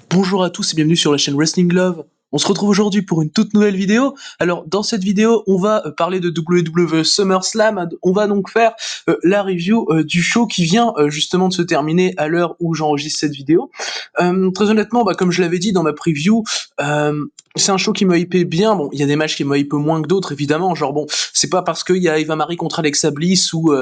Bonjour à tous et bienvenue sur la chaîne Wrestling Love. On se retrouve aujourd'hui pour une toute nouvelle vidéo. Alors dans cette vidéo, on va parler de WWE SummerSlam. On va donc faire la review du show qui vient justement de se terminer à l'heure où j'enregistre cette vidéo. Très honnêtement, comme je l'avais dit dans ma preview, c'est un show qui m'a hypé bien. Bon, il y a des matchs qui m'a hypé moins que d'autres, évidemment. Genre bon, c'est pas parce qu'il y a Eva Marie contre Alexa Bliss ou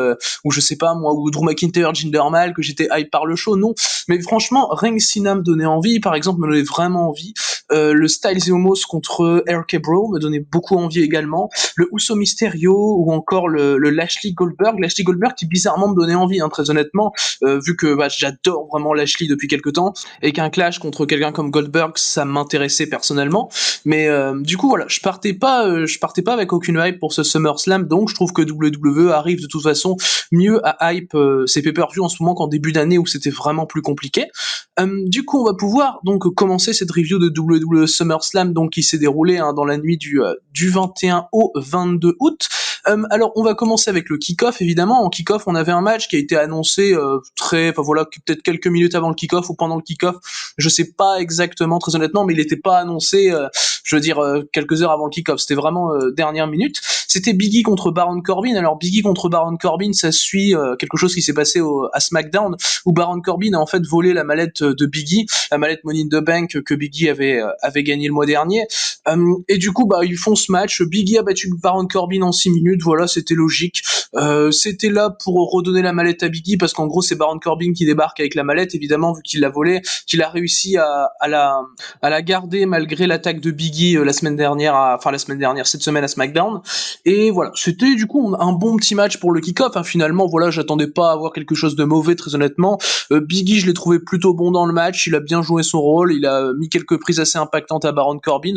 je sais pas moi, ou Drew McIntyre, Jinder Mahal que j'étais hype par le show. Non, mais franchement, Ring Cena me donnait envie. Par exemple, me donnait vraiment envie. Le Styles et Omos contre RK Bro me donnait beaucoup envie également. Le Uso Mysterio ou encore le Lashley Goldberg. Lashley Goldberg qui bizarrement me donnait envie, très honnêtement, vu que j'adore vraiment Lashley depuis quelques temps et qu'un clash contre quelqu'un comme Goldberg, ça m'intéressait personnellement. Mais du coup voilà, je partais pas avec aucune hype pour ce SummerSlam, donc je trouve que WWE arrive de toute façon mieux à hype ses pay-per-view en ce moment qu'en début d'année où c'était vraiment plus compliqué. Du coup, on va pouvoir donc commencer cette review de WWE SummerSlam, donc qui s'est déroulée dans la nuit du 21 au 22 août. Alors, on va commencer avec le kick-off, évidemment. En kick-off, on avait un match qui a été annoncé peut-être quelques minutes avant le kick-off ou pendant le kick-off. Je sais pas exactement, très honnêtement, mais il n'était pas annoncé, quelques heures avant le kick-off. C'était vraiment dernière minute. C'était Big E contre Baron Corbin. Alors, Big E contre Baron Corbin, ça suit quelque chose qui s'est passé à SmackDown, où Baron Corbin a en fait volé la mallette de Big E, la mallette Money in the Bank que Big E avait gagné le mois dernier. Et du coup, ils font ce match. Big E a battu Baron Corbin en 6 minutes. Voilà, c'était logique. C'était là pour redonner la mallette à Big E parce qu'en gros, c'est Baron Corbin qui débarque avec la mallette, évidemment, vu qu'il l'a volée, qu'il a réussi à la garder malgré l'attaque de Big E cette semaine à SmackDown. Et voilà, c'était du coup un bon petit match pour le kick-off. Finalement, voilà, j'attendais pas à avoir quelque chose de mauvais, très honnêtement. Big E, je l'ai trouvé plutôt bon dans le match. Il a bien joué son rôle. Il a mis quelques prises assez impactantes à Baron Corbin.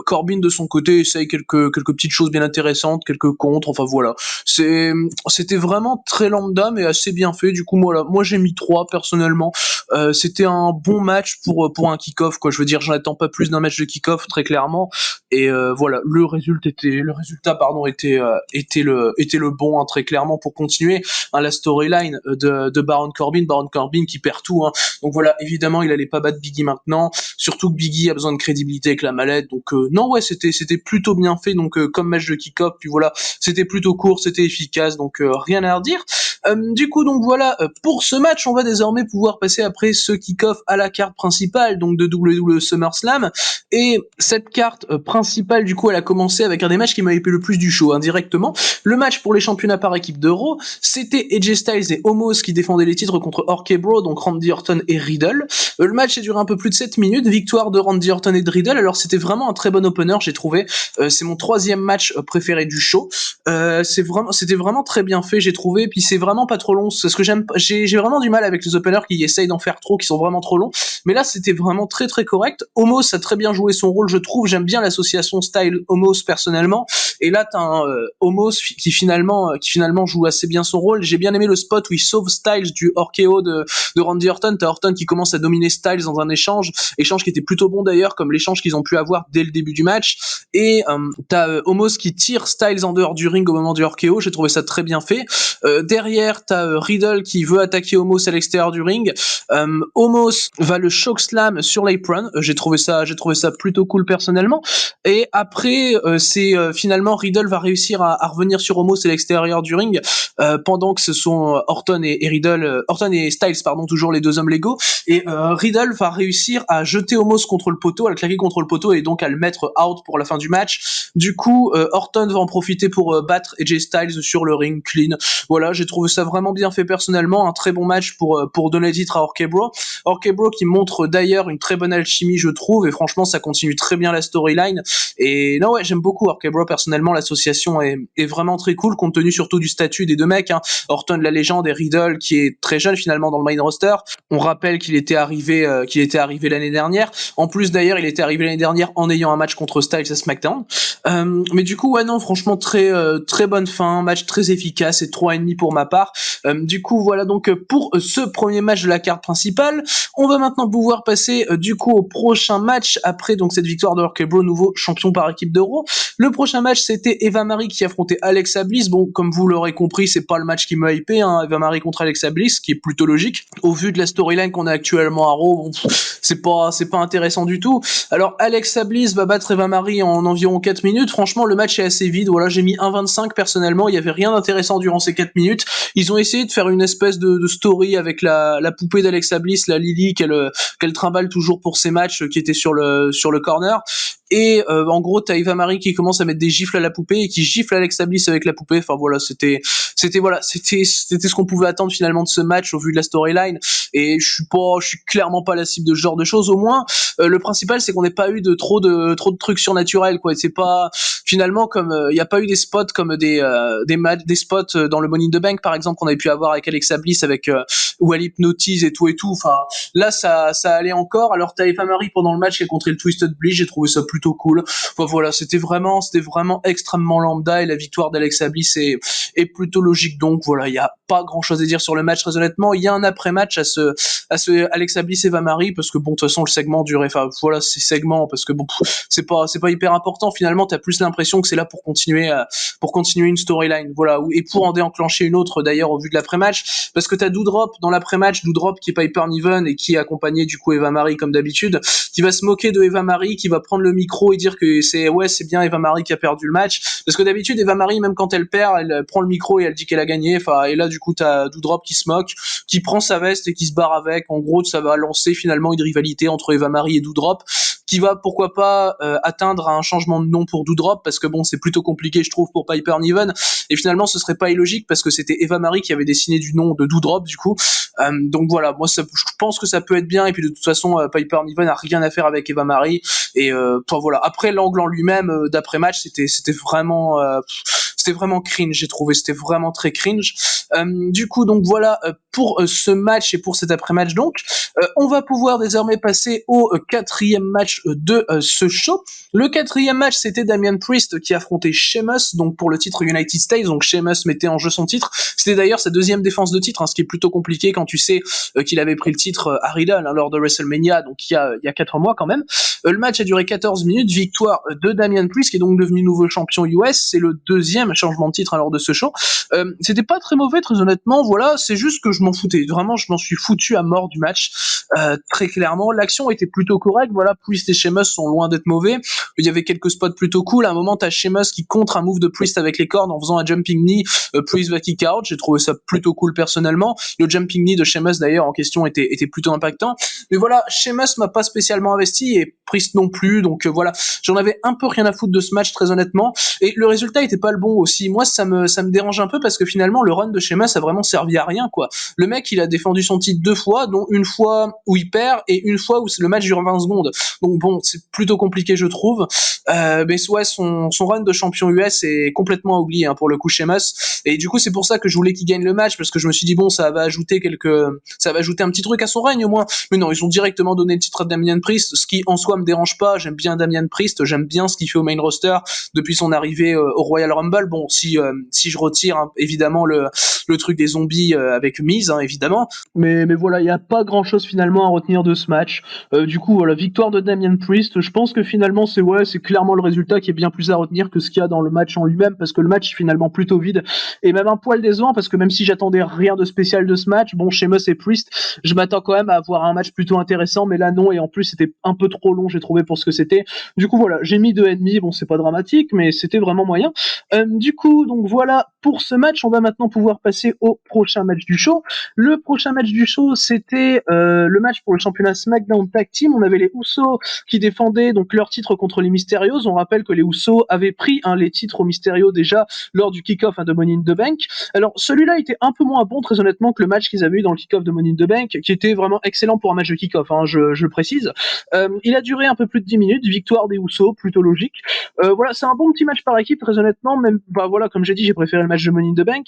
Corbin, de son côté, essaye quelques petites choses bien intéressantes, quelques contres. Enfin voilà, c'était vraiment très lambda, mais assez bien fait. Du coup, moi j'ai mis 3 personnellement. C'était un bon match pour un kick-off, quoi. Je veux dire, j'en attends pas plus d'un match de kick-off, très clairement. Et voilà, le résultat était le bon, très clairement, pour continuer la storyline de Baron Corbin qui perd tout. Donc voilà, évidemment, il allait pas battre Biggie maintenant, surtout que Biggie a besoin de crédibilité avec la mallette. Donc non, ouais, c'était plutôt bien fait. Donc comme match de kick-off, puis voilà, c'était plutôt court, c'était efficace, donc rien à redire. Du coup, donc voilà, pour ce match, on va désormais pouvoir passer après ce kick-off à la carte principale, donc de WWE SummerSlam. Et cette carte principale, du coup, elle a commencé avec un des matchs qui m'a hypé le plus du show, indirectement. Le match pour les championnats par équipe d'Euro, c'était AJ Styles et Omos qui défendaient les titres contre RK Bro, donc Randy Orton et Riddle. Le match a duré un peu plus de 7 minutes, victoire de Randy Orton et de Riddle. Alors c'était vraiment un très bon opener, j'ai trouvé. C'est mon 3e match préféré du show. C'était vraiment très bien fait, j'ai trouvé. Puis c'est vraiment pas trop long. C'est ce que j'aime. J'ai vraiment du mal avec les openers qui essayent d'en faire trop, qui sont vraiment trop longs. Mais là, c'était vraiment très très correct. Omos a très bien joué son rôle, je trouve. J'aime bien l'association style Omos personnellement. Et là, t'as un Omos qui finalement joue assez bien son rôle. J'ai bien aimé le spot où il sauve Styles du RKO de Randy Orton. T'as Orton qui commence à dominer Styles dans un échange qui était plutôt bon d'ailleurs, comme l'échange qu'ils ont pu avoir dès le début du match. Et t'as Omos qui tire Styles en dehors du ring au moment du RKO. J'ai trouvé ça très bien fait. Derrière, t'as Riddle qui veut attaquer Omos à l'extérieur du ring. Omos va le chokeslam sur l'apron. J'ai trouvé ça plutôt cool personnellement. Et après, finalement Riddle va réussir à revenir sur Omos à l'extérieur du ring, pendant que ce sont Orton et Styles, pardon, toujours les deux hommes légaux. Et Riddle va réussir à jeter Omos contre le poteau, à le claquer contre le poteau et donc à le mettre out pour la fin du match. Du coup, Orton va en profiter pour battre AJ Styles sur le ring clean. Voilà, j'ai trouvé ça vraiment bien fait personnellement, un très bon match pour donner le titre à RK Bro. RK Bro qui montre d'ailleurs une très bonne alchimie, je trouve, et franchement ça continue très bien la storyline. Et non, ouais, j'aime beaucoup RK Bro personnellement. L'association est vraiment très cool, compte tenu surtout du statut des deux mecs, Orton la légende et Riddle qui est très jeune finalement dans le main roster. On rappelle qu'il était arrivé l'année dernière. En plus d'ailleurs, il était arrivé l'année dernière en ayant un match contre Styles à SmackDown. Mais du coup, ouais, non, franchement très bonne fin, match très efficace et 3,5 pour ma part. Du coup, voilà donc pour ce premier match de la carte principale. On va maintenant pouvoir passer du coup au prochain match après donc cette victoire de RK-Bro, nouveau champion par équipe de Raw. Le prochain match, c'était Eva Marie qui affrontait Alexa Bliss. Bon, comme vous l'aurez compris, c'est pas le match qui m'a hypé, hein. Eva Marie contre Alexa Bliss, qui est plutôt logique. Au vu de la storyline qu'on a actuellement à Raw, bon, c'est pas intéressant du tout. Alors, Alexa Bliss va battre Eva Marie en environ 4 minutes. Franchement, le match est assez vide. Voilà, j'ai mis 1,25 personnellement. Il y avait rien d'intéressant durant ces 4 minutes. Ils ont essayé de faire une espèce de story avec la poupée d'Alexa Bliss, la Lily, qu'elle trimballe toujours pour ses matchs, qui était sur le corner. Et en gros, t'as Eva Marie qui commence à mettre des gifles à la poupée et qui gifle Alexa Bliss avec la poupée. Enfin voilà, c'était ce qu'on pouvait attendre finalement de ce match au vu de la storyline. Et je suis clairement pas la cible de ce genre de choses. Au moins, le principal c'est qu'on n'ait pas eu trop de trucs surnaturels, quoi. C'est pas finalement comme il y a pas eu des spots comme des spots dans le Money in the Bank par exemple qu'on avait pu avoir avec Alexa Bliss avec où elle hypnotise et tout. Enfin là ça allait encore. Alors t'as Eva Marie pendant le match qui a contré le Twisted Bliss, j'ai trouvé ça plutôt cool. Enfin voilà, c'était vraiment extrêmement lambda et la victoire d'Alexa Bliss est plutôt logique. Donc voilà, il y a pas grand chose à dire sur le match très honnêtement. Il y a un après-match à ce Alexa Bliss Eva Marie parce que bon de toute façon le segment durait, enfin voilà, c'est segment parce que bon c'est pas hyper important finalement. T'as plus l'impression que c'est là pour continuer une storyline, voilà, et pour en déclencher une autre d'ailleurs au vu de l'après-match, parce que t'as Doudrop dans l'après-match, Doudrop qui est Piper Niven et qui est accompagné du coup Eva Marie comme d'habitude, qui va se moquer de Eva Marie, qui va prendre le micro et dire que c'est bien Eva Marie qui a perdu le match, parce que d'habitude Eva Marie même quand elle perd, elle prend le micro et elle dit qu'elle a gagné, enfin et là du coup t'as Doudrop qui se moque, qui prend sa veste et qui se barre avec. En gros ça va lancer finalement une rivalité entre Eva Marie et Doudrop qui va pourquoi pas atteindre un changement de nom pour Doudrop, parce que bon c'est plutôt compliqué je trouve pour Piper Niven, et finalement ce serait pas illogique parce que c'était Eva Marie qui avait dessiné du nom de Doudrop du coup. Donc voilà, moi je pense que ça peut être bien, et puis de toute façon Piper Niven a rien à faire avec Eva Marie, et voilà. Après l'angle en lui-même d'après match c'était vraiment cringe, j'ai trouvé, c'était vraiment très cringe. Du coup donc voilà pour ce match et pour cet après-match. Donc on va pouvoir désormais passer au quatrième match de ce show. Le quatrième match, c'était Damian Priest qui affrontait Sheamus, donc pour le titre United States. Donc Sheamus mettait en jeu son titre. C'était d'ailleurs sa deuxième défense de titre, hein, ce qui est plutôt compliqué quand tu sais qu'il avait pris le titre à Riddle lors de WrestleMania, donc il y a 4 mois quand même. Le match a duré 14 minutes, victoire de Damian Priest qui est donc devenu nouveau champion US. C'est le deuxième changement de titre lors de ce show. C'était pas très mauvais, très honnêtement. Voilà, c'est juste que je m'en foutais. Vraiment, je m'en suis foutu à mort du match. Très clairement, l'action était plutôt correcte. Voilà, Priest et Sheamus sont loin d'être mauvais. Il y avait quelques spots plutôt cool. À un moment, t'as Sheamus qui contre un move de Priest avec les cordes en faisant un jumping knee. Priest va kick out. J'ai trouvé ça plutôt cool personnellement. Le jumping knee de Sheamus d'ailleurs en question était plutôt impactant. Mais voilà, Sheamus m'a pas spécialement investi et Priest non plus. Donc voilà, j'en avais un peu rien à foutre de ce match très honnêtement. Et le résultat était pas le bon aussi. Moi, ça me dérange un peu parce que finalement, le run de Sheamus a vraiment servi à rien, quoi. Le mec, il a défendu son titre 2 fois, dont une fois où il perd et une fois où le match dure 20 secondes. Donc bon, c'est plutôt compliqué, je trouve. Mais ouais, son run de champion US est complètement à oublier, hein, pour le coup, Sheamus. Et du coup, c'est pour ça que je voulais qu'il gagne le match, parce que je me suis dit bon, ça va ajouter un petit truc à son règne au moins. Mais non, ils ont directement donné le titre à Damian Priest, ce qui en soi me dérange pas. J'aime bien Damian Priest, j'aime bien ce qu'il fait au main roster depuis son arrivée au Royal Rumble. Bon, si je retire hein, évidemment le truc des zombies avec Miz, hein, évidemment. Mais voilà, il y a pas grand chose finalement à retenir de ce match. Du coup, voilà, victoire de Damian Priest. Je pense que finalement c'est clairement le résultat qui est bien plus à retenir que ce qu'il y a dans le match en lui-même, parce que le match est finalement plutôt vide et même un poil décevant, parce que même si j'attendais rien de spécial de ce match, bon, Sheamus et Priest, je m'attends quand même à avoir un match plutôt intéressant, mais là non, et en plus c'était un peu trop long, j'ai trouvé, pour ce que c'était. Du coup voilà, j'ai mis 2,5, bon c'est pas dramatique, mais c'était vraiment moyen. Du coup, donc voilà pour ce match. On va maintenant pouvoir passer au prochain match du show. Le prochain match du show, c'était le match pour le championnat SmackDown Tag Team. On avait les Usos qui défendaient donc leur titre contre les Mysterios. On rappelle que les Usos avaient pris les titres aux Mysterios déjà lors du kick-off de Money in the Bank. Alors celui-là était un peu moins bon très honnêtement que le match qu'ils avaient eu dans le kick-off de Money in the Bank, qui était vraiment excellent pour un match de kick-off, hein, je le précise. Il a duré un peu plus de 10 minutes, victoire des Usos, plutôt logique. Voilà, c'est un bon petit match par équipe très honnêtement, même voilà, comme j'ai dit, j'ai préféré le match de Money in the Bank.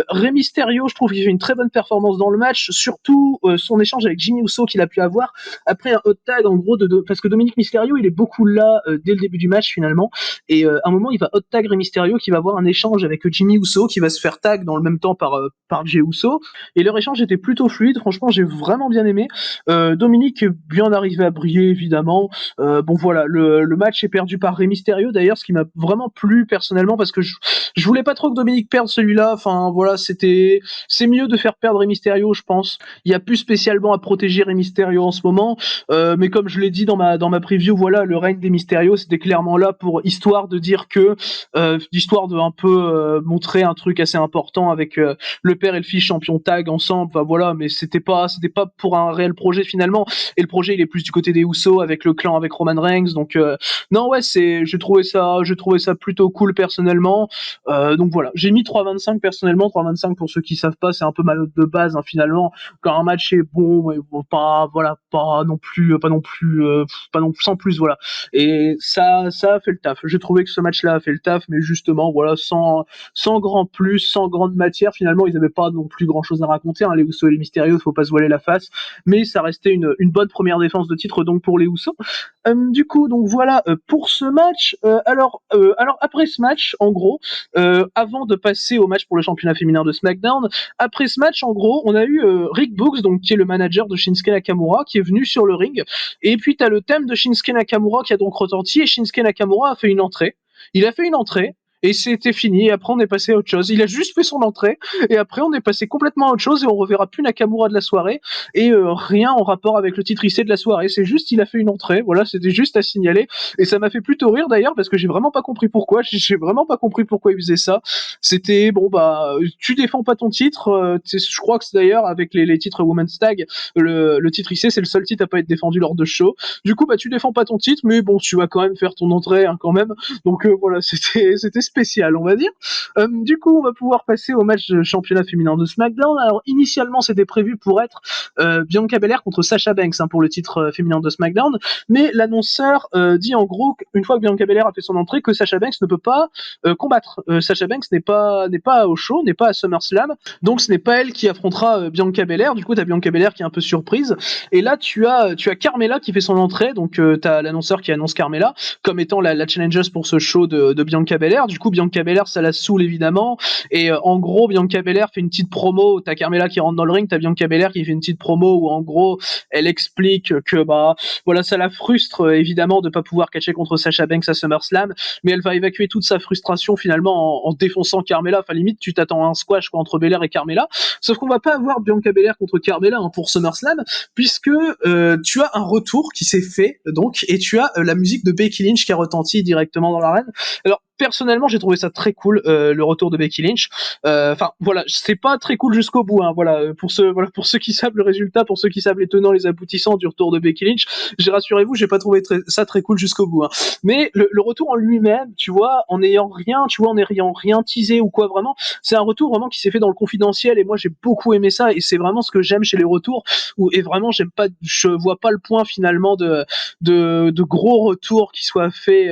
Rey Mysterio, je trouve qu'il fait une très bonne performance dans le match, surtout son échange avec Jimmy Uso qu'il a pu avoir après un hot tag, en gros, parce que Dominique Mysterio, il est beaucoup là dès le début du match finalement, et à un moment il va hot tag Rey Mysterio qui va avoir un échange avec Jimmy Uso qui va se faire tag dans le même temps par Jey Uso, et leur échange était plutôt fluide. Franchement, j'ai vraiment bien aimé. Dominique est bien arrivé à briller évidemment. Bon voilà, le match est perdu par Rey Mysterio d'ailleurs, ce qui m'a vraiment plu personnellement parce que je voulais pas trop que Dominique perde celui-là. Enfin voilà, c'est mieux de faire perdre Rey Mysterio, je pense. Il y a plus spécialement à protéger Rey Mysterio en ce moment, mais comme je l'ai dit dans ma preview, voilà, le règne des Mysterio, c'était clairement là pour histoire de dire que histoire de un peu montrer un truc assez important avec le père et le fils champion tag ensemble. Enfin voilà, mais c'était pas pour un réel projet finalement. Et le projet, il est plus du côté des Usos avec le clan avec Roman Reigns. Donc non ouais, j'ai trouvé ça plutôt cool personnellement. Donc voilà, j'ai mis 3,25 personnellement. 3,25 pour ceux qui savent pas, c'est un peu ma note de base finalement. Quand un match est bon, mais bon, pas non plus sans plus, voilà. Et ça a fait le taf. J'ai trouvé que ce match-là a fait le taf, mais justement voilà, sans grand plus, sans grande matière. Finalement, ils n'avaient pas non plus grand-chose à raconter. Les Usos et les Mysterio, faut pas se voiler la face, mais ça restait une bonne première défense de titre donc pour les Usos. Du coup, donc voilà pour ce match. Alors après ce match, en gros, avant de passer au match pour le championnat féminin de SmackDown, après ce match, en gros, on a eu Rick Books, donc qui est le manager de Shinsuke Nakamura, qui est venu sur le ring. Et puis t'as le thème de Shinsuke Nakamura qui a donc retenti, et Shinsuke Nakamura a fait une entrée. Il a fait une entrée. Et c'était fini, et après on est passé à autre chose. Il a juste fait son entrée, et après on est passé complètement à autre chose, et on reverra plus Nakamura de la soirée, et rien en rapport avec le titre IC de la soirée. C'est juste, il a fait une entrée, voilà, c'était juste à signaler, et ça m'a fait plutôt rire d'ailleurs, parce que j'ai vraiment pas compris pourquoi, j'ai vraiment pas compris pourquoi il faisait ça. C'était, bon bah, tu défends pas ton titre, je crois que c'est d'ailleurs, avec les titres Women's Tag, le titre IC, c'est le seul titre à pas être défendu lors de show. Du coup, bah tu défends pas ton titre, mais bon, tu vas quand même faire ton entrée, quand même. Donc voilà, c'était spécial, on va dire. Du coup, on va pouvoir passer au match de championnat féminin de SmackDown. Alors initialement, c'était prévu pour être Bianca Belair contre Sasha Banks pour le titre féminin de SmackDown, mais l'annonceur dit en gros qu'une fois que Bianca Belair a fait son entrée, que Sasha Banks ne peut pas combattre. Sasha Banks n'est pas au show, n'est pas à SummerSlam, donc ce n'est pas elle qui affrontera Bianca Belair. Du coup, t'as Bianca Belair qui est un peu surprise, et là tu as Carmella qui fait son entrée, donc t'as l'annonceur qui annonce Carmella comme étant la challenger pour ce show de Bianca Belair. Du coup, Bianca Belair, ça la saoule évidemment, et en gros, Bianca Belair fait une petite promo. T'as Carmella qui rentre dans le ring, t'as Bianca Belair qui fait une petite promo où en gros, elle explique que bah voilà, ça la frustre évidemment de pas pouvoir catcher contre Sasha Banks à SummerSlam, mais elle va évacuer toute sa frustration finalement en défonçant Carmella. Enfin limite, tu t'attends à un squash entre Belair et Carmella, sauf qu'on va pas avoir Bianca Belair contre Carmella pour SummerSlam, puisque tu as un retour qui s'est fait donc, et tu as la musique de Becky Lynch qui a retenti directement dans l'arène. Alors personnellement, j'ai trouvé ça très cool, le retour de Becky Lynch. Enfin voilà, c'est pas très cool jusqu'au bout. Voilà, pour ceux qui savent le résultat, pour ceux qui savent les tenants, les aboutissants du retour de Becky Lynch, rassurez-vous, j'ai pas trouvé ça très cool jusqu'au bout. Mais le retour en lui-même, tu vois, en n'ayant rien teasé ou quoi, vraiment, c'est un retour vraiment qui s'est fait dans le confidentiel, et moi j'ai beaucoup aimé ça, et c'est vraiment ce que j'aime chez les retours. Et vraiment, je vois pas le point finalement de gros retours qui soient faits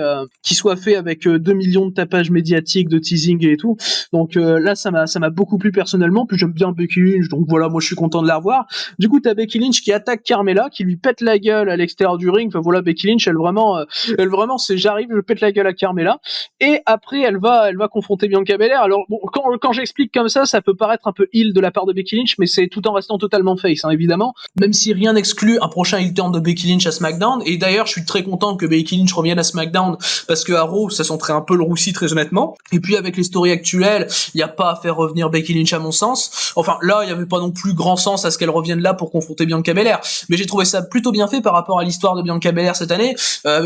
avec 2 millions de tapages médiatiques, de teasing et tout. Donc là, ça m'a beaucoup plu personnellement. Puis j'aime bien Becky Lynch, donc voilà, moi je suis content de la revoir. Du coup, t'as Becky Lynch qui attaque Carmella, qui lui pète la gueule à l'extérieur du ring. Enfin voilà, Becky Lynch, elle vraiment, c'est j'arrive, je pète la gueule à Carmella. Et après, elle va confronter Bianca Belair. Alors bon, quand j'explique comme ça peut paraître un peu heel de la part de Becky Lynch, mais c'est tout en restant totalement face, évidemment. Même si rien n'exclut un prochain heel turn de Becky Lynch à SmackDown. Et d'ailleurs, je suis très content que Becky Lynch revienne à SmackDown, parce que à Raw, ça sentirait un peu le roussi, très honnêtement. Et puis avec les stories actuelles, il n'y a pas à faire revenir Becky Lynch à mon sens. Enfin là, il n'y avait pas non plus grand sens à ce qu'elle revienne là pour confronter Bianca Belair. Mais j'ai trouvé ça plutôt bien fait par rapport à l'histoire de Bianca Belair cette année.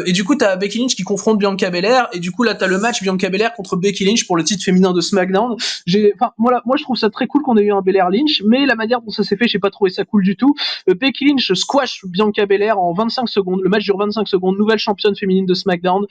Et du coup, t'as Becky Lynch qui confronte Bianca Belair, et du coup là, t'as le match Bianca Belair contre Becky Lynch pour le titre féminin de SmackDown. Moi je trouve ça très cool qu'on ait eu un Belair Lynch, mais la manière dont ça s'est fait, j'ai pas trouvé ça cool du tout. Becky Lynch squash Bianca Belair en 25 secondes. Le match dure 25 secondes. Nouvelle championne féminine de SmackDown.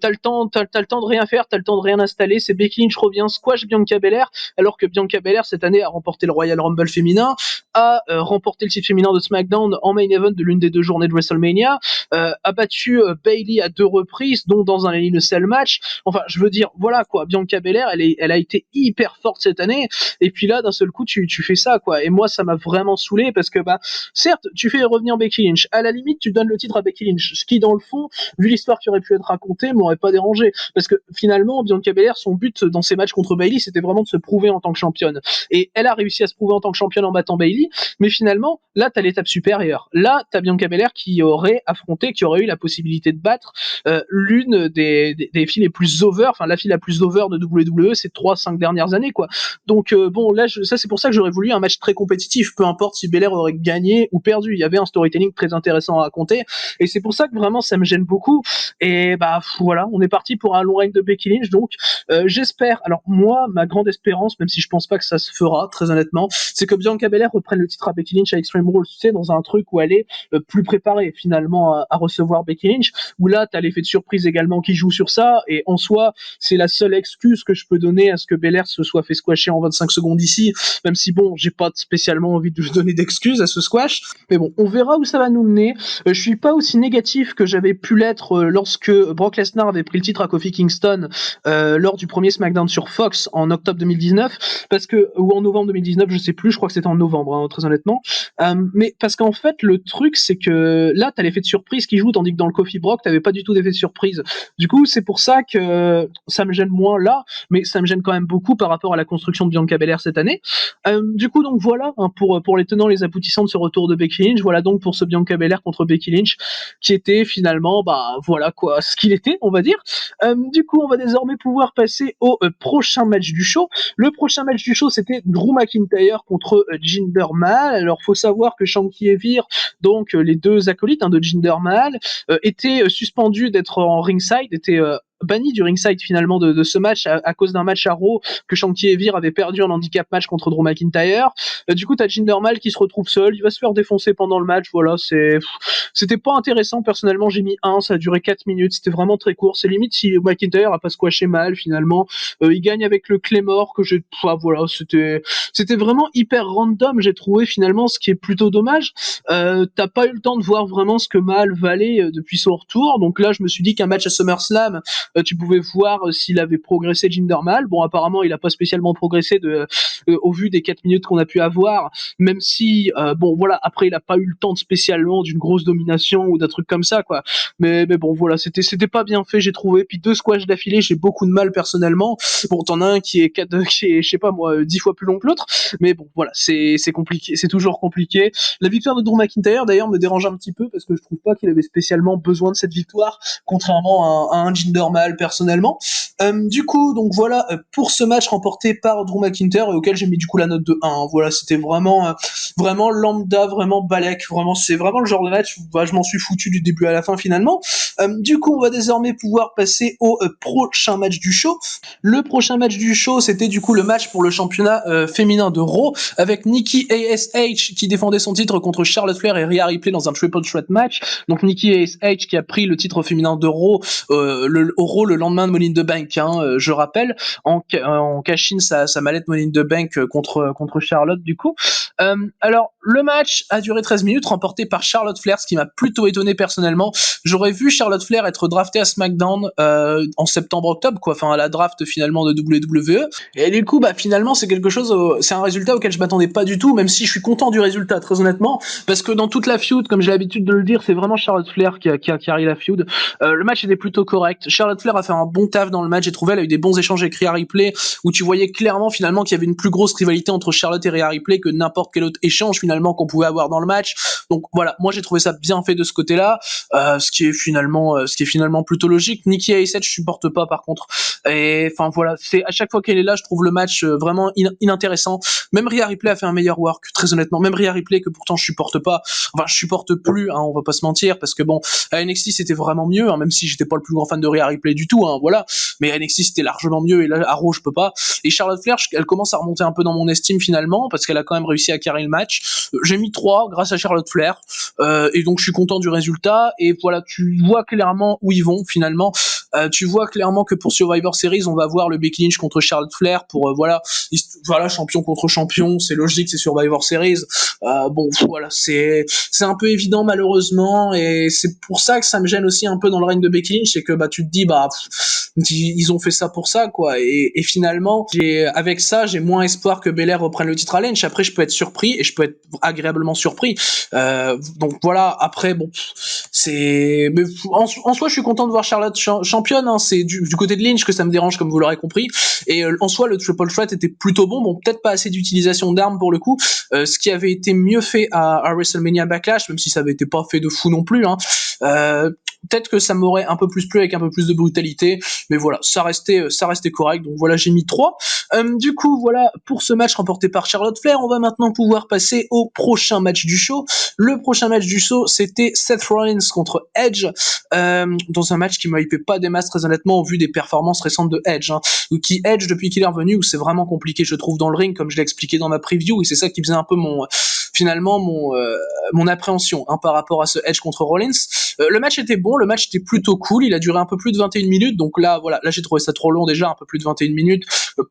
T'as le temps de rien à faire, t'as le temps de rien installer, c'est Becky Lynch revient, squash Bianca Belair, alors que Bianca Belair cette année a remporté le Royal Rumble féminin, a remporté le titre féminin de SmackDown en main event de l'une des 2 journées de WrestleMania, a battu Bayley à 2 reprises, dont dans un Hell in a Cell match. Enfin, je veux dire, voilà quoi, Bianca Belair, elle a été hyper forte cette année, et puis là, d'un seul coup, tu fais ça quoi. Et moi, ça m'a vraiment saoulé parce que bah, certes, tu fais revenir Becky Lynch. À la limite, tu donnes le titre à Becky Lynch, ce qui dans le fond, vu l'histoire qui aurait pu être racontée, m'aurait pas dérangé. Parce que finalement, Bianca Belair, son but dans ses matchs contre Bayley, c'était vraiment de se prouver en tant que championne. Et elle a réussi à se prouver en tant que championne en battant Bayley, mais finalement, là, t'as l'étape supérieure. Là, t'as Bianca Belair qui aurait affronté, qui aurait eu la possibilité de battre l'une des filles les plus over, enfin la fille la plus over de WWE ces 3-5 dernières années, quoi. Donc bon, là, ça c'est pour ça que j'aurais voulu un match très compétitif, peu importe si Belair aurait gagné ou perdu. Il y avait un storytelling très intéressant à raconter, et c'est pour ça que vraiment ça me gêne beaucoup. Et bah voilà, on est parti pour un long règne de Becky Lynch, donc j'espère. Alors moi, ma grande espérance, même si je pense pas que ça se fera, très honnêtement, c'est que Bianca Belair reprenne le titre à Becky Lynch à Extreme Rules, tu sais, dans un truc où elle est plus préparée finalement à recevoir Becky Lynch, où là t'as l'effet de surprise également qui joue sur ça, et en soi c'est la seule excuse que je peux donner à ce que Belair se soit fait squasher en 25 secondes ici, même si bon, j'ai pas spécialement envie de lui donner d'excuses à ce squash, mais bon, on verra où ça va nous mener. Je suis pas aussi négatif que j'avais pu l'être lorsque Brock Lesnar avait pris le titre à Kofi Kingston lors du premier SmackDown sur Fox en octobre 2019, parce que, ou en novembre 2019, je sais plus, je crois que c'était en novembre, hein, très honnêtement. Mais parce qu'en fait, le truc, c'est que là, t'as l'effet de surprise qui joue, tandis que dans le Kofi Brock, t'avais pas du tout d'effet de surprise. Du coup, c'est pour ça que ça me gêne moins là, mais ça me gêne quand même beaucoup par rapport à la construction de Bianca Belair cette année. Du coup, donc voilà, hein, pour les tenants, les aboutissants de ce retour de Becky Lynch, voilà donc pour ce Bianca Belair contre Becky Lynch, qui était finalement, bah voilà quoi, ce qu'il était, on va dire. Du coup, on va désormais pouvoir passer au prochain match du show. Le prochain match du show, c'était Drew McIntyre contre Jinder Mahal. Alors, faut savoir que Shanky et Veer, donc les 2 acolytes hein, de Jinder Mahal, étaient suspendus d'être en ringside, étaient banni du ringside finalement de ce match à cause d'un match à Raw que Shanky et Veer avaient perdu en handicap match contre Drew McIntyre. Du coup, t'as Jinder Mahal qui se retrouve seul, il va se faire défoncer pendant le match. Voilà, c'était pas intéressant personnellement. J'ai mis 1, ça a duré 4 minutes, c'était vraiment très court. C'est limite si McIntyre a pas squashé mal finalement. Il gagne avec le Claymore que j'ai, voilà, c'était vraiment hyper random. J'ai trouvé finalement, ce qui est plutôt dommage. T'as pas eu le temps de voir vraiment ce que Mahal valait depuis son retour. Donc là, je me suis dit qu'un match à SummerSlam, tu pouvais voir s'il avait progressé Jinder Mahal. Bon, apparemment, il a pas spécialement progressé au vu des 4 minutes qu'on a pu avoir, même si, bon, voilà, après, il a pas eu le temps spécialement d'une grosse domination ou d'un truc comme ça, quoi. Mais bon, voilà, c'était pas bien fait, j'ai trouvé. Puis 2 squash d'affilée, j'ai beaucoup de mal personnellement. Bon, t'en as un qui est, je sais pas moi, 10 fois plus long que l'autre. Mais bon, voilà, c'est compliqué, c'est toujours compliqué. La victoire de Drew McIntyre, d'ailleurs, me dérange un petit peu parce que je trouve pas qu'il avait spécialement besoin de cette victoire, contrairement à un Jinder Mahal personnellement. Du coup, donc voilà, pour ce match remporté par Drew McIntyre et auquel j'ai mis du coup la note de 1. Voilà, c'était vraiment lambda, vraiment balèque, vraiment c'est vraiment le genre de match où bah, je m'en suis foutu du début à la fin finalement. Du coup, on va désormais pouvoir passer au prochain match du show. Le prochain match du show, c'était du coup le match pour le championnat féminin de Raw avec Nikki ASH qui défendait son titre contre Charlotte Flair et Rhea Ripley dans un triple threat match. Donc Nikki ASH qui a pris le titre féminin de Raw au Raw le lendemain de Money in the Bank, hein, je rappelle, en cash-in sa mallette Money in the Bank contre Charlotte du coup. Alors le match a duré 13 minutes, remporté par Charlotte Flair, ce qui m'a plutôt étonné personnellement. J'aurais vu Charlotte Flair être draftée à SmackDown en septembre-octobre, quoi, enfin à la draft finalement de WWE. Et du coup, bah finalement c'est un résultat auquel je m'attendais pas du tout, même si je suis content du résultat, très honnêtement, parce que dans toute la feud, comme j'ai l'habitude de le dire, c'est vraiment Charlotte Flair qui a carré la feud. Le match était plutôt correct. Charlotte Flair a fait un bon taf dans le match, j'ai trouvé, elle a eu des bons échanges avec Rhea Ripley, où tu voyais clairement finalement qu'il y avait une plus grosse rivalité entre Charlotte et Rhea Ripley que n'importe quel autre échange finalement qu'on pouvait avoir dans le match. Donc voilà, moi j'ai trouvé ça bien fait de ce côté-là, ce qui est finalement plutôt logique. Nikki A7 je supporte pas par contre. Et enfin voilà, c'est à chaque fois qu'elle est là, je trouve le match vraiment inintéressant. Même Rhea Ripley a fait un meilleur work, très honnêtement. Même Rhea Ripley que pourtant je supporte pas, enfin je supporte plus, hein, on va pas se mentir, parce que bon, à NXT c'était vraiment mieux, hein, même si j'étais pas le plus grand fan de Rhea Ripley du tout, hein, voilà. Mais à NXT c'était largement mieux et là à Raw je peux pas. Et Charlotte Flair, elle commence à remonter un peu dans mon estime finalement, parce qu'elle a quand même réussi à carrer le match. J'ai mis 3 grâce à Charlotte Flair, et donc je suis content du résultat. Et voilà, tu vois clairement où ils vont finalement. Tu vois clairement que pour Survivor Series, on va voir le Becky Lynch contre Charlotte Flair pour voilà, champion contre champion, c'est logique, c'est Survivor Series. Bon, voilà, c'est un peu évident malheureusement, et c'est pour ça que ça me gêne aussi un peu dans le règne de Becky Lynch, c'est que tu te dis ils ont fait ça pour ça, quoi. Et finalement, avec ça, j'ai moins espoir que Belair reprenne le titre à Lynch. Après, je peux être surpris, et je peux être agréablement surpris. Donc voilà. Après, bon, mais en soi, je suis content de voir Charlotte championne. Hein. C'est du côté de Lynch que ça me dérange, comme vous l'aurez compris. Et en soi, le triple threat était plutôt bon. Bon, peut-être pas assez d'utilisation d'armes pour le coup. Ce qui avait été mieux fait à WrestleMania Backlash, même si ça avait été pas fait de fou non plus. Hein. Peut-être que ça m'aurait un peu plus plu avec un peu plus de brutalité, mais voilà, ça restait correct. Donc voilà, j'ai mis 3. Du coup, voilà pour ce match remporté par Charlotte Flair. On va maintenant pouvoir passer au prochain match du show. Le prochain match du show, c'était Seth Rollins contre Edge, dans un match qui m'a hypé pas des masses, très honnêtement, au vu des performances récentes de Edge. Hein. Edge, depuis qu'il est revenu, où c'est vraiment compliqué, je trouve, dans le ring, comme je l'ai expliqué dans ma preview, et c'est ça qui faisait un peu mon appréhension, hein, par rapport à ce Edge contre Rollins. Le match était bon, le match était plutôt cool, il a duré un peu plus de 21 minutes, donc là, voilà, là j'ai trouvé ça trop long déjà, un peu plus de 21 minutes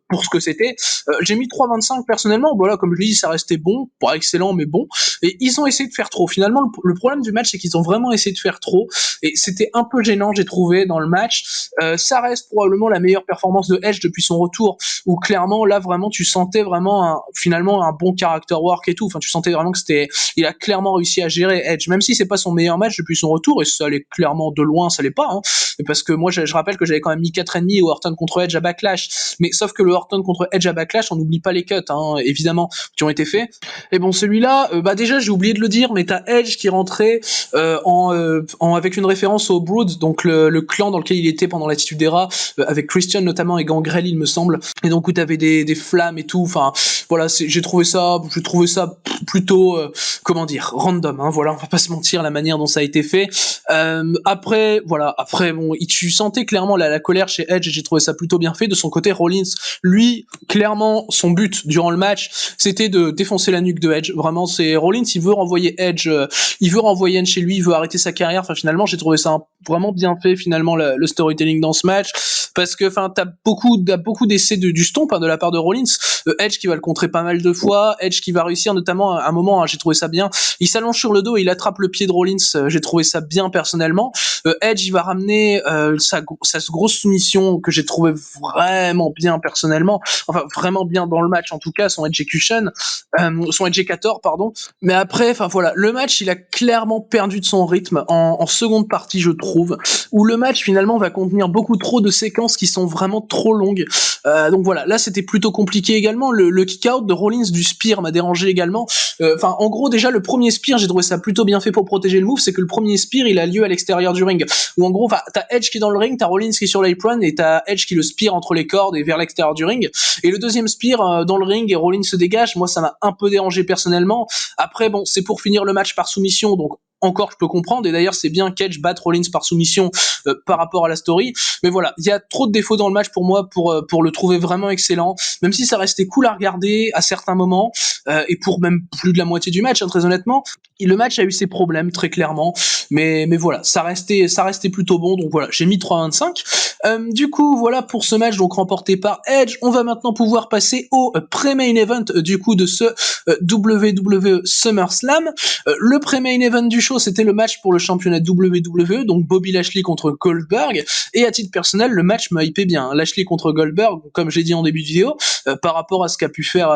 pour ce que c'était. J'ai mis 3,25 personnellement, voilà, comme je l'ai dit, ça restait bon, pas excellent, mais bon, et ils ont essayé de faire trop. Finalement, le problème du match, c'est qu'ils ont vraiment essayé de faire trop, et c'était un peu gênant, j'ai trouvé, dans le match. Ça reste probablement la meilleure performance de Edge depuis son retour, où clairement, là, vraiment, tu sentais vraiment finalement un bon character work et tout, enfin, tu sentais vraiment que il a clairement réussi à gérer Edge, même si c'est pas son meilleur match depuis son retour, et ça allait clairement de loin, ça l'est pas, hein, parce que moi je rappelle que j'avais quand même mis 4,5 au Orton contre Edge à Backlash, mais sauf que le Orton contre Edge à Backlash, on n'oublie pas les cuts, hein, évidemment, qui ont été faits. Et bon, celui-là, déjà j'ai oublié de le dire, mais t'as Edge qui rentrait avec une référence au Brood, donc le clan dans lequel il était pendant l'attitude d'Era, avec Christian notamment et Gangrel, il me semble, et donc où t'avais des flammes et tout, enfin voilà, j'ai trouvé ça plutôt comment dire, random, hein, voilà, on va pas se mentir, la manière dont ça a été fait. Après bon, tu sentais clairement la colère chez Edge, et j'ai trouvé ça plutôt bien fait. De son côté, Rollins, lui, clairement, son but durant le match, c'était de défoncer la nuque de Edge. Vraiment, c'est Rollins, il veut renvoyer Edge chez lui, il veut arrêter sa carrière. Enfin, finalement, j'ai trouvé ça vraiment bien fait, finalement, le storytelling dans ce match, parce que, enfin, t'as beaucoup d'essais du stomp, hein, de la part de Rollins. Edge qui va le contrer pas mal de fois, Edge qui va réussir notamment à un moment, hein, j'ai trouvé ça bien, il s'allonge sur le dos et il attrape le pied de Rollins, j'ai trouvé ça bien personnellement. Edge il va ramener sa grosse soumission que j'ai trouvé vraiment bien personnellement, enfin vraiment bien dans le match en tout cas, son executor pardon. Mais après, enfin voilà, le match il a clairement perdu de son rythme en seconde partie, je trouve, où le match finalement va contenir beaucoup trop de séquences qui sont vraiment trop longues. Donc voilà, là c'était plutôt compliqué également. Le kick-out de Rollins du spear m'a dérangé également. Enfin, en gros, déjà le premier spear, j'ai trouvé ça plutôt bien fait pour protéger le move. C'est que le premier spear, il a lieu à l'extérieur du ring. Où en gros, t'as Edge qui est dans le ring, t'as Rollins qui est sur l'apron, et t'as Edge qui le spear entre les cordes et vers l'extérieur du ring. Et le deuxième spear dans le ring, et Rollins se dégage. Moi, ça m'a un peu dérangé personnellement. Après, bon, c'est pour finir le match par soumission, donc encore je peux comprendre, et d'ailleurs c'est bien qu'Edge batte Rollins par soumission par rapport à la story, mais voilà, il y a trop de défauts dans le match pour moi pour le trouver vraiment excellent, même si ça restait cool à regarder à certains moments, et pour même plus de la moitié du match, hein, très honnêtement. Et le match a eu ses problèmes très clairement, mais voilà, ça restait plutôt bon, donc voilà, j'ai mis 3,25. Du coup, voilà pour ce match donc remporté par Edge. On va maintenant pouvoir passer au pré-main event du coup de ce WWE SummerSlam. Le pré-main event du show, c'était le match pour le championnat WWE, donc Bobby Lashley contre Goldberg. Et à titre personnel, le match m'a hypé bien. Lashley contre Goldberg, comme j'ai dit en début de vidéo, par rapport à ce qu'a pu faire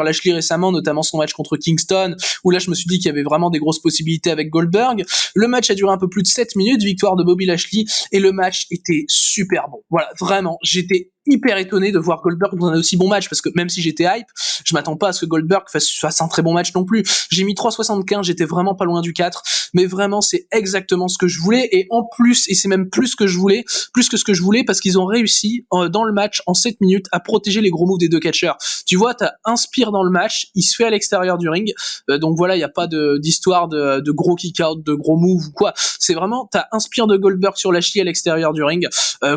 Lashley récemment, notamment son match contre Kingston, où là je me suis dit qu'il y avait vraiment des grosses possibilités avec Goldberg. Le match a duré un peu plus de 7 minutes, victoire de Bobby Lashley, et le match était super bon. Voilà, vraiment, j'étais hyper étonné de voir Goldberg dans un aussi bon match, parce que même si j'étais hype, je m'attends pas à ce que Goldberg fasse un très bon match non plus. J'ai mis 3,75, j'étais vraiment pas loin du 4, mais vraiment c'est exactement ce que je voulais, et en plus, et c'est même plus que ce que je voulais, parce qu'ils ont réussi dans le match en 7 minutes à protéger les gros moves des deux catcheurs. Tu vois, t'as un spear dans le match, il se fait à l'extérieur du ring, donc voilà, il y a pas d'histoire de gros kick-out, de gros moves ou quoi. C'est vraiment, t'as un spear de Goldberg sur Lashley à l'extérieur du ring,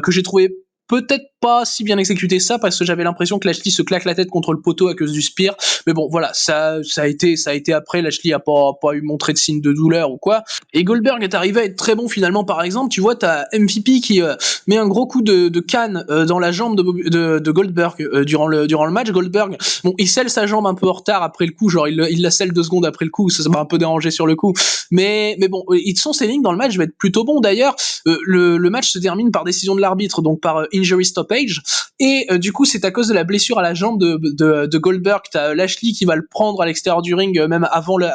que j'ai trouvé peut-être pas si bien exécuté ça, parce que j'avais l'impression que Lashley se claque la tête contre le poteau à cause du spear. Mais bon, voilà, ça a été après. Lashley a pas eu montré de signe de douleur ou quoi. Et Goldberg est arrivé à être très bon finalement. Par exemple, tu vois, t'as MVP qui met un gros coup de canne dans la jambe de Goldberg durant le match. Goldberg, bon, il scelle sa jambe un peu en retard après le coup, genre il la scelle 2 secondes après le coup. Ça m'a un peu dérangé sur le coup. Mais bon, son selling dans le match va être plutôt bon d'ailleurs. Le match se termine par décision de l'arbitre, donc par injury stoppage. Et du coup, c'est à cause de la blessure à la jambe de Goldberg. T'as Lashley qui va le prendre à l'extérieur du ring, même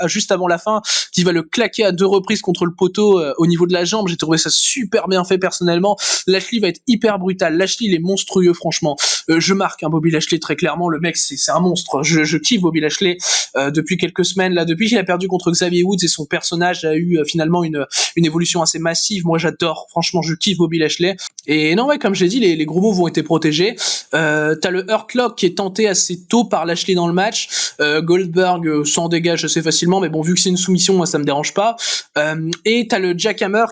juste avant la fin, qui va le claquer à 2 reprises contre le poteau au niveau de la jambe. J'ai trouvé ça super bien fait personnellement. Lashley va être hyper brutal. Lashley, il est monstrueux, franchement. Je marque Bobby Lashley très clairement. Le mec, c'est un monstre. Je kiffe Bobby Lashley depuis quelques semaines là, depuis qu'il a perdu contre Xavier Woods et son personnage a eu finalement une évolution assez massive. Moi, j'adore. Franchement, je kiffe Bobby Lashley. Et non, ouais, comme j'ai dit, les gros moves ont été protégés. T'as le Hurt Lock qui est tenté assez tôt par Lashley dans le match. Goldberg s'en dégage assez facilement, mais bon, vu que c'est une soumission, moi, ça me dérange pas. Et t'as le Jackhammer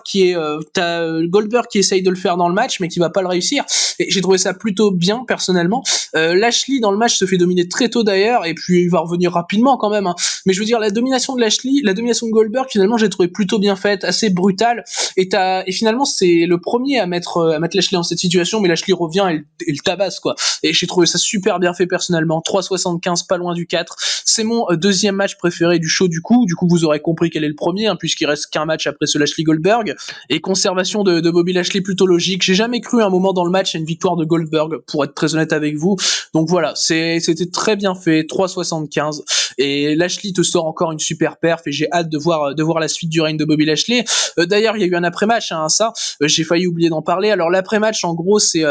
t'as Goldberg qui essaye de le faire dans le match, mais qui va pas le réussir. Et j'ai trouvé ça plutôt bien, personnellement. Lashley, dans le match, se fait dominer très tôt d'ailleurs, et puis il va revenir rapidement quand même, hein. Mais je veux dire, la domination de Lashley, la domination de Goldberg, finalement, j'ai trouvé plutôt bien faite, assez brutale. Et finalement, c'est le premier à mettre Lashley dans cette situation, mais Lashley revient et le tabasse, quoi. Et j'ai trouvé ça super bien fait personnellement. 3,75, pas loin du 4. C'est mon deuxième match préféré du show du coup. Du coup, vous aurez compris quel est le premier, hein, puisqu'il reste qu'un match après ce Lashley Goldberg. Et conservation de Bobby Lashley plutôt logique. J'ai jamais cru à un moment dans le match à une victoire de Goldberg, pour être très honnête avec vous. Donc voilà, c'était très bien fait. 3,75. Et Lashley te sort encore une super perf et j'ai hâte de voir la suite du règne de Bobby Lashley. D'ailleurs, il y a eu un après-match, hein, ça. J'ai failli oublier d'en parler. Alors l'après-match, en gros, c'est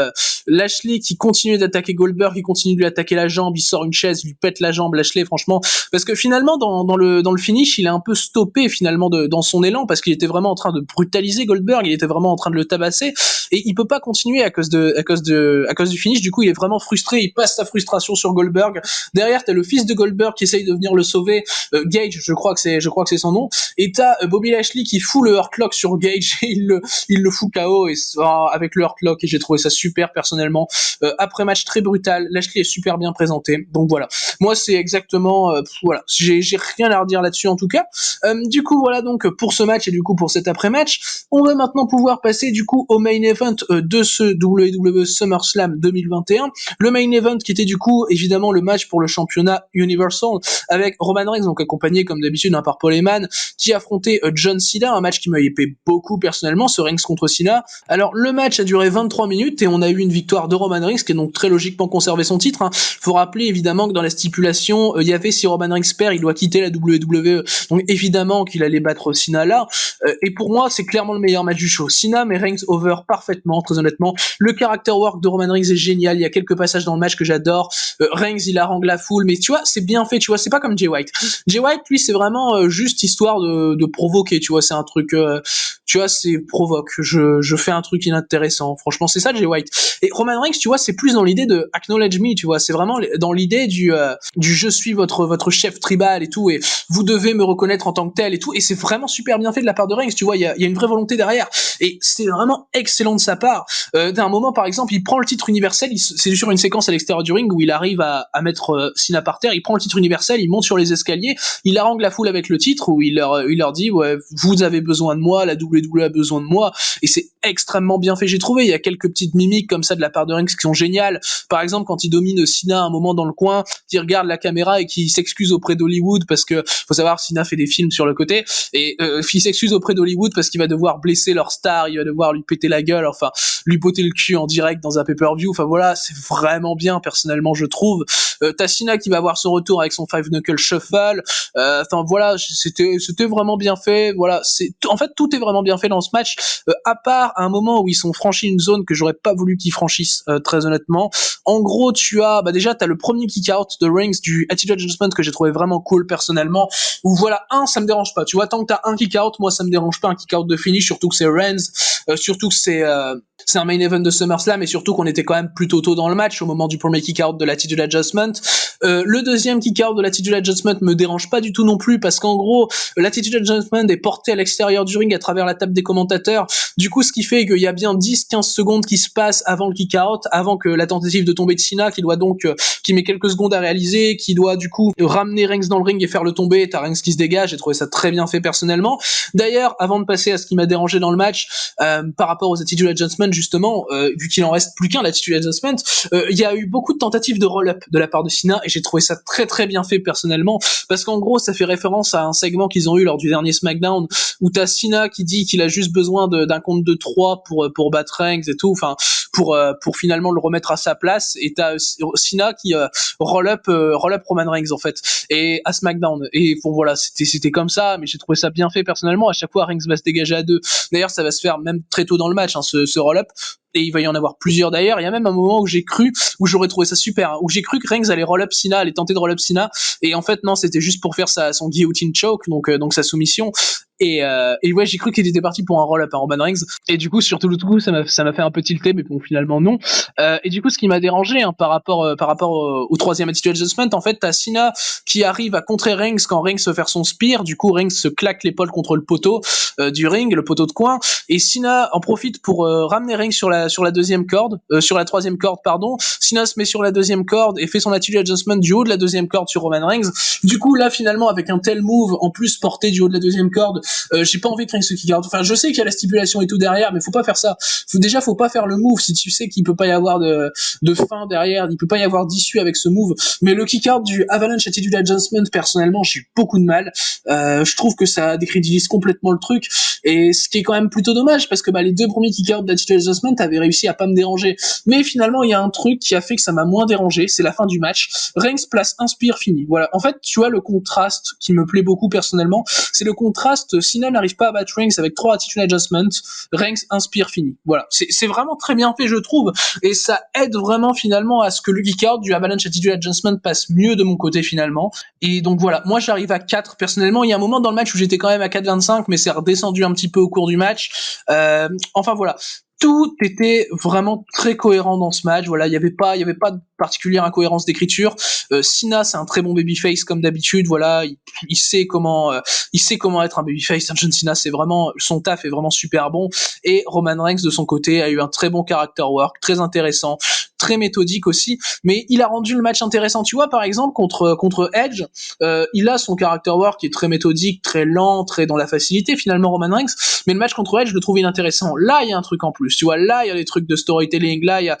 Lashley qui continue d'attaquer Goldberg, qui continue de lui attaquer la jambe, il sort une chaise, il lui pète la jambe, Lashley, franchement, parce que finalement dans le finish, il est un peu stoppé finalement dans son élan, parce qu'il était vraiment en train de brutaliser Goldberg, il était vraiment en train de le tabasser, et il peut pas continuer à cause du finish. Du coup, il est vraiment frustré, il passe sa frustration sur Goldberg. Derrière, t'as le fils de Goldberg qui essaye de venir le sauver, Gage, je crois que c'est son nom, et t'as Bobby Lashley qui fout le Hurt Lock sur Gage et il le fout KO et avec le Hurt Lock, et j'ai trouvé ça super personnellement. Après match très brutal, Lashley est super bien présenté, donc voilà. Moi, c'est exactement voilà, j'ai rien à redire là-dessus en tout cas. Du coup, voilà donc pour ce match et du coup pour cet après-match, on va maintenant pouvoir passer du coup au main event de ce WWE SummerSlam 2021. Le main event qui était du coup évidemment le match pour le championnat Universal avec Roman Reigns, donc accompagné comme d'habitude par Paul Heyman, qui affrontait John Cena, un match qui m'a hypé beaucoup personnellement, ce Reigns contre Cena. Alors le match a duré 23 minutes et on a eu une victoire de Roman Reigns qui est donc très logiquement conservé son titre, hein. Faut rappeler évidemment que dans la stipulation, il y avait si Roman Reigns perd, il doit quitter la WWE. Donc évidemment qu'il allait battre Cena là. Et pour moi, c'est clairement le meilleur match du show. Cena met Reigns over parfaitement, très honnêtement. Le character work de Roman Reigns est génial. Il y a quelques passages dans le match que j'adore. Reigns, il harangue la foule, mais tu vois, c'est bien fait. Tu vois, c'est pas comme Jay White. Jay White, lui, c'est vraiment juste histoire de provoquer. Tu vois, c'est un truc. Tu vois, c'est provoque. Je fais un truc inintéressant. Franchement, c'est ça Jay White. Et Roman Reigns, tu vois, c'est plus dans l'idée de acknowledge me. Tu vois, c'est vraiment dans l'idée du je suis votre chef tribal et tout, et vous devez me reconnaître en tant que tel et tout. Et c'est vraiment super bien fait de la part de Reigns. Tu vois, il y a une vraie volonté derrière. Et c'est vraiment excellent de sa part. D'un moment, par exemple, il prend le titre universel. C'est sur une séquence à l'extérieur du ring où il arrive à mettre Cena par terre. Il prend le titre universel, il monte sur les escaliers, il harangue la foule avec le titre où il leur dit ouais, vous avez besoin de moi, la WWE a besoin de moi. Et c'est extrêmement bien fait, j'ai trouvé. Il y a quelques petites mimiques comme ça de la part de Reigns qui sont géniales. Par exemple, quand il domine Cena à un moment dans le coin, qui regarde la caméra et qui s'excuse auprès d'Hollywood parce que faut savoir, Cena fait des films sur le côté, et il s'excuse auprès d'Hollywood parce qu'il va devoir blesser leur star, il va devoir lui péter la gueule, enfin lui botter le cul en direct dans un pay-per-view. Enfin voilà, c'est vraiment bien personnellement, je trouve. T'as Cena qui va avoir son retour avec son Five Knuckle Shuffle. Enfin voilà, c'était vraiment bien fait. Voilà, en fait tout est vraiment bien fait dans ce match, à part un moment où ils sont franchis une zone que j'aurais pas voulu qu'ils franchissent, très honnêtement. En gros, déjà t'as le premier kick-out de Reigns du Attitude Adjustment que j'ai trouvé vraiment cool personnellement. Où voilà, ça me dérange pas. Tu vois, tant que t'as un kick-out, moi ça me dérange pas un kick-out de finish, surtout que c'est Reigns, surtout que c'est un main event de SummerSlam, et surtout qu'on était quand même plutôt tôt dans le match au moment du premier kick-out de l'Attitude Adjustment. Le deuxième kick-out de l'Attitude Adjustment me dérange pas du tout non plus, parce qu'en gros, l'Attitude Adjustment est porté à l'extérieur du ring à travers la table des commentateurs. Du coup, ce qui fait qu'il y a bien 10-15 secondes qui se passent avant le kick-out, avant que la tentative de tomber de Cena, qui met quelques secondes à réaliser, qui doit du coup ramener Reigns dans le ring et faire le tomber. T'as Reigns qui se dégage. J'ai trouvé ça très bien fait personnellement. D'ailleurs, avant de passer à ce qui m'a dérangé dans le match, par rapport aux Attitude Adjustment, justement, vu qu'il en reste plus qu'un l'Attitude Adjustment, il y a eu beaucoup de tentatives de roll-up de la part de Cena, et j'ai trouvé ça très très bien fait personnellement, parce qu'en gros ça fait référence à un segment qu'ils ont eu lors du dernier SmackDown, où t'as Cena qui dit qu'il a juste besoin d'un compte de 3 pour battre Reigns et tout, enfin pour finalement le remettre à sa place, et t'as Cena qui roll-up Roman Reigns en fait, et à SmackDown, et bon voilà, c'était comme ça, mais j'ai trouvé ça bien fait personnellement. À chaque fois Reigns va se dégager à deux. D'ailleurs ça va se faire même très tôt dans le match, hein, ce roll-up, et il va y en avoir plusieurs d'ailleurs. Il y a même un moment où j'aurais trouvé ça super, hein, où j'ai cru que Reigns allait roll-up Cena, allait tenter de roll-up Cena, et en fait non, c'était juste pour faire son guillotine choke, donc sa soumission. Et ouais, j'ai cru qu'il était parti pour un roll-up à Roman Reigns, et du coup surtout le coup ça m'a fait un peu tilter, mais bon finalement non. Et du coup ce qui m'a dérangé, hein, par rapport au troisième Attitude Adjustment, en fait t'as Cena qui arrive à contrer Reigns quand Reigns veut faire son spear. Du coup Reigns se claque l'épaule contre le poteau du ring, le poteau de coin, et Cena en profite pour ramener Reigns sur la deuxième corde, sur la troisième corde pardon. Cena se met sur la deuxième corde et fait son Attitude Adjustment du haut de la deuxième corde sur Roman Reigns. Du coup là finalement, avec un tel move en plus porté du haut de la deuxième corde, j'ai pas envie que Reigns se kick out. Enfin je sais qu'il y a la stipulation et tout derrière, mais faut pas faire ça. Faut pas faire le move si tu sais qu'il peut pas y avoir de fin derrière, il peut pas y avoir d'issue avec ce move. Mais le kick out du Avalanche Attitude Adjustment, personnellement j'ai eu beaucoup de mal. Je trouve que ça décrédibilise complètement le truc, et ce qui est quand même plutôt dommage, parce que les deux premiers kick-out d'Attitude Adjustment avaient réussi à pas me déranger. Mais finalement il y a un truc qui a fait que ça m'a moins dérangé, c'est la fin du match. Reigns place un spear, fini. Voilà. En fait, tu vois, le contraste qui me plaît beaucoup personnellement, c'est le contraste. Cena n'arrive pas à battre Reigns avec 3 Attitude Adjustments, Reigns un spear, fini. Voilà. C'est vraiment très bien fait, je trouve, et ça aide vraiment finalement à ce que le kick-out du Avalanche Attitude Adjustment passe mieux de mon côté finalement. Et donc voilà, moi j'arrive à 4 personnellement. Il y a un moment dans le match où j'étais quand même à 4,25, mais c'est redescendu un petit peu au cours du match. Enfin voilà, tout était vraiment très cohérent dans ce match. Voilà, il y avait pas de particulière incohérence d'écriture. Cena, c'est un très bon babyface comme d'habitude. Voilà, il sait comment être un babyface. John Cena, c'est vraiment, son taf est vraiment super bon. Et Roman Reigns de son côté a eu un très bon character work, très intéressant, très méthodique aussi. Mais il a rendu le match intéressant. Tu vois, par exemple contre Edge, il a son character work qui est très méthodique, très lent, très dans la facilité finalement, Roman Reigns. Mais le match contre Edge, je le trouve inintéressant. Là, il y a un truc en plus. Tu vois, là, il y a des trucs de storytelling. Là, il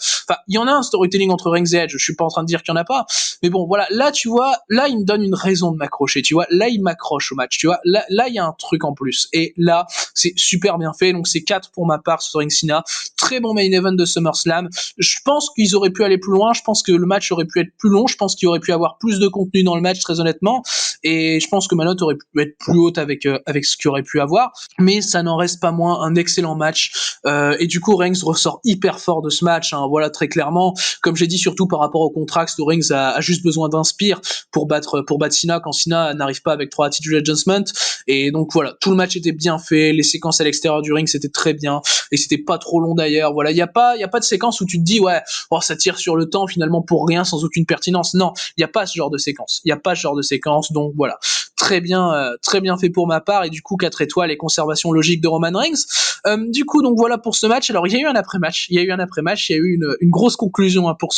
y en a un storytelling entre Reigns et Edge. Je suis pas en train de dire qu'il y en a pas. Mais bon, voilà. Là, tu vois, là, il me donne une raison de m'accrocher. Tu vois, là, il m'accroche au match. Tu vois, là, il y a un truc en plus. Et là, c'est super bien fait. Donc, c'est 4 pour ma part sur Reigns Cena. Très bon main event de SummerSlam. Je pense qu'ils auraient pu aller plus loin. Je pense que le match aurait pu être plus long. Je pense qu'il aurait pu avoir plus de contenu dans le match, très honnêtement. Et je pense que ma note aurait pu être plus haute avec ce qu'il aurait pu avoir. Mais ça n'en reste pas moins un excellent match. Et du coup, Reigns ressort hyper fort de ce match. Hein, voilà, très clairement. Comme j'ai dit, surtout par rapport au contract, où Reigns a juste besoin d'un spear pour battre Cena quand Cena n'arrive pas avec 3 Attitude Adjustment. Et donc voilà, tout le match était bien fait. Les séquences à l'extérieur du ring, c'était très bien. Et c'était pas trop long d'ailleurs. Voilà, il y a pas de séquence où tu te dis ouais, oh, ça tire sur le temps finalement pour rien, sans aucune pertinence. Non, il y a pas ce genre de séquence. Il y a pas ce genre de séquence. Donc voilà, très bien fait pour ma part. Et du coup, 4 étoiles et conservation logique de Roman Reigns. Du coup, donc voilà pour ce match. Alors il y a eu un après-match. Il y a eu une grosse conclusion, hein, pour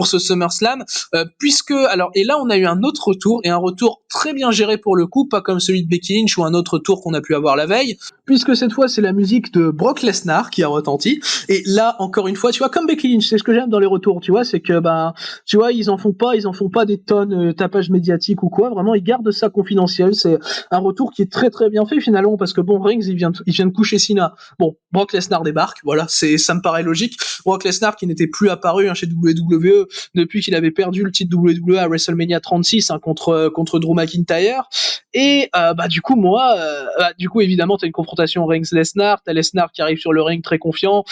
ce SummerSlam, puisque alors, et là on a eu un autre retour, et un retour très bien géré pour le coup, pas comme celui de Becky Lynch ou un autre tour qu'on a pu avoir la veille, puisque cette fois c'est la musique de Brock Lesnar qui a retenti. Et là encore une fois, tu vois, comme Becky Lynch, c'est ce que j'aime dans les retours, tu vois, c'est que tu vois, ils en font pas des tonnes tapage médiatique ou quoi. Vraiment, ils gardent ça confidentiel. C'est un retour qui est très très bien fait finalement, parce que bon, Reigns il vient de coucher Cena. Bon, Brock Lesnar débarque, voilà, ça me paraît logique. Brock Lesnar qui n'était plus apparu, hein, chez WWE depuis qu'il avait perdu le titre WWE à WrestleMania 36, hein, contre Drew McIntyre. Et du coup évidemment t'as une confrontation Reigns-Lesnar, t'as Lesnar qui arrive sur le ring très confiant.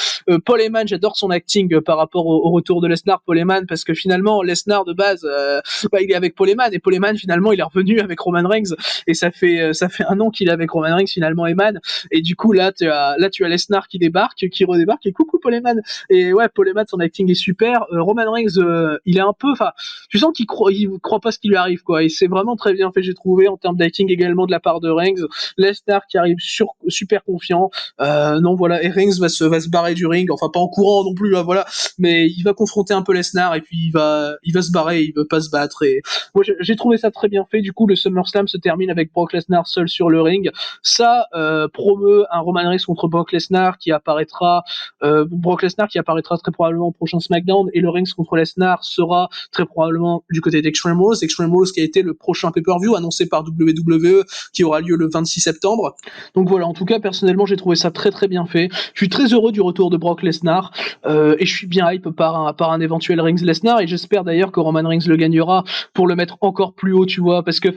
Paul Heyman, j'adore son acting par rapport au retour de Lesnar, Paul Heyman, parce que finalement Lesnar de base, il est avec Paul Heyman, et Paul Heyman finalement il est revenu avec Roman Reigns, et ça fait un an qu'il est avec Roman Reigns finalement, Eman, et du coup là tu as Lesnar qui débarque, qui redébarque, et coucou Paul Heyman. Et ouais, Paul Heyman, son acting est super. Roman Reigns, il est un peu, enfin, tu sens il croit pas ce qui lui arrive, quoi, et c'est vraiment très bien fait, j'ai trouvé, en termes d'acting également de la part de Reigns. Lesnar qui arrive super confiant, non voilà, et Reigns va se barrer du ring, enfin pas en courant non plus, là, voilà, mais il va confronter un peu Lesnar, et puis il va se barrer, il veut pas se battre, et moi j'ai trouvé ça très bien fait. Du coup, le SummerSlam se termine avec Brock Lesnar seul sur le ring. Ça promeut un Roman Reigns contre Brock Lesnar qui apparaîtra, très probablement au prochain SmackDown, et le Reigns contre Lesnar sera très probablement du côté d'Extreme Rules, qui a été le prochain pay-per-view annoncé par WWE, qui aura lieu le 26 septembre. Donc voilà, en tout cas, personnellement, j'ai trouvé ça très très bien fait. Je suis très heureux du retour de Brock Lesnar, et je suis bien hype par un éventuel Reigns Lesnar, et j'espère d'ailleurs que Roman Reigns le gagnera pour le mettre encore plus haut, tu vois, parce que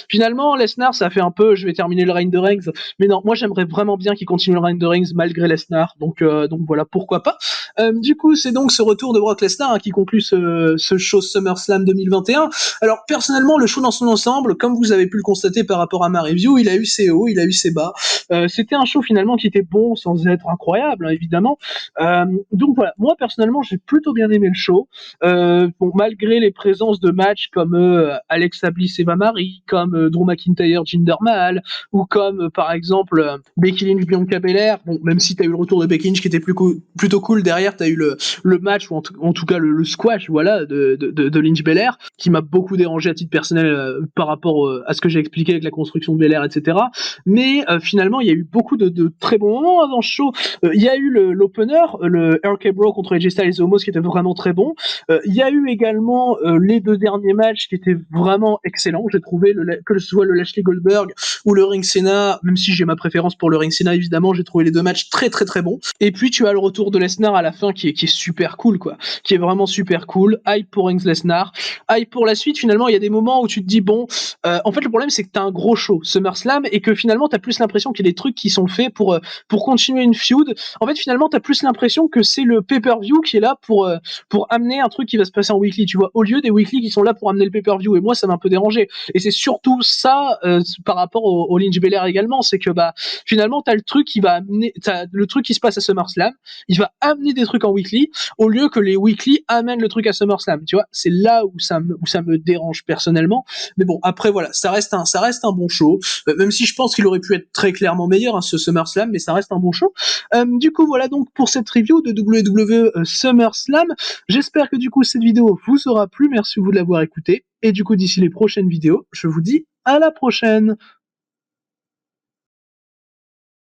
finalement, Lesnar, ça fait un peu, je vais terminer le règne de Reigns, mais non, moi j'aimerais vraiment bien qu'il continue le règne de Reigns malgré Lesnar, donc voilà, pourquoi pas. Du coup, c'est donc ce retour de Brock Lesnar, qui conclut ce show SummerSlam 2021. Alors personnellement, le show dans son ensemble, comme vous avez pu le constater par rapport à ma review, il a eu ses hauts, il a eu ses bas. C'était un show finalement qui était bon sans être incroyable, hein, évidemment. Donc voilà, moi personnellement, j'ai plutôt bien aimé le show. Bon, malgré les présences de matchs comme Alexa Bliss, Eva Marie, comme Drew McIntyre, Jinder Mahal, ou comme par exemple Becky Lynch, Bianca Belair. Bon, même si t'as eu le retour de Becky Lynch qui était plutôt cool, derrière t'as eu le match, ou en tout cas le squash, voilà, de Lynch Belair, qui m'a beaucoup dérangé à titre personnel par rapport à ce que j'ai expliqué avec la construction de Belair, etc. Mais finalement, il y a eu beaucoup de très bons moments dans ce show. Il y a eu l'opener, le RK Bro contre AJ Styles et Omos, qui était vraiment très bon. Il y a eu également les deux derniers matchs qui étaient vraiment excellents. J'ai trouvé que ce soit le Lashley Goldberg ou le Ring Cena, même si j'ai ma préférence pour le Ring Cena évidemment, j'ai trouvé les deux matchs très très très bons. Et puis tu as le retour de Lesnar à la fin qui est super cool, quoi, qui est vraiment super cool. Hype pour Reigns Lesnar, hype pour la suite. Finalement, il y a des moments où tu te dis bon, en fait le problème c'est que t'as un gros show SummerSlam, et que finalement t'as plus l'impression qu'il y a des trucs qui sont faits pour continuer une feud. En fait finalement t'as plus l'impression que c'est le pay-per-view qui est là pour amener un truc qui va se passer en weekly, tu vois, au lieu des weekly qui sont là pour amener le pay-per-view. Et moi, ça m'a un peu dérangé. Et c'est surtout ça par rapport au Lynch Belair également, c'est que finalement, t'as le truc qui va amener, t'as le truc qui se passe à SummerSlam, il va amener des trucs en weekly, au lieu que les weekly amènent le truc à SummerSlam. Tu vois, c'est là où ça me dérange personnellement. Mais bon, après voilà, ça reste un bon show, même si je pense qu'il aurait pu être très clairement meilleur, hein, ce SummerSlam, mais ça reste un bon show. Du coup, voilà donc pour cette review de WWE SummerSlam. J'espère que du coup cette vidéo vous aura plu, merci vous de l'avoir écouté, et du coup d'ici les prochaines vidéos, je vous dis à la prochaine.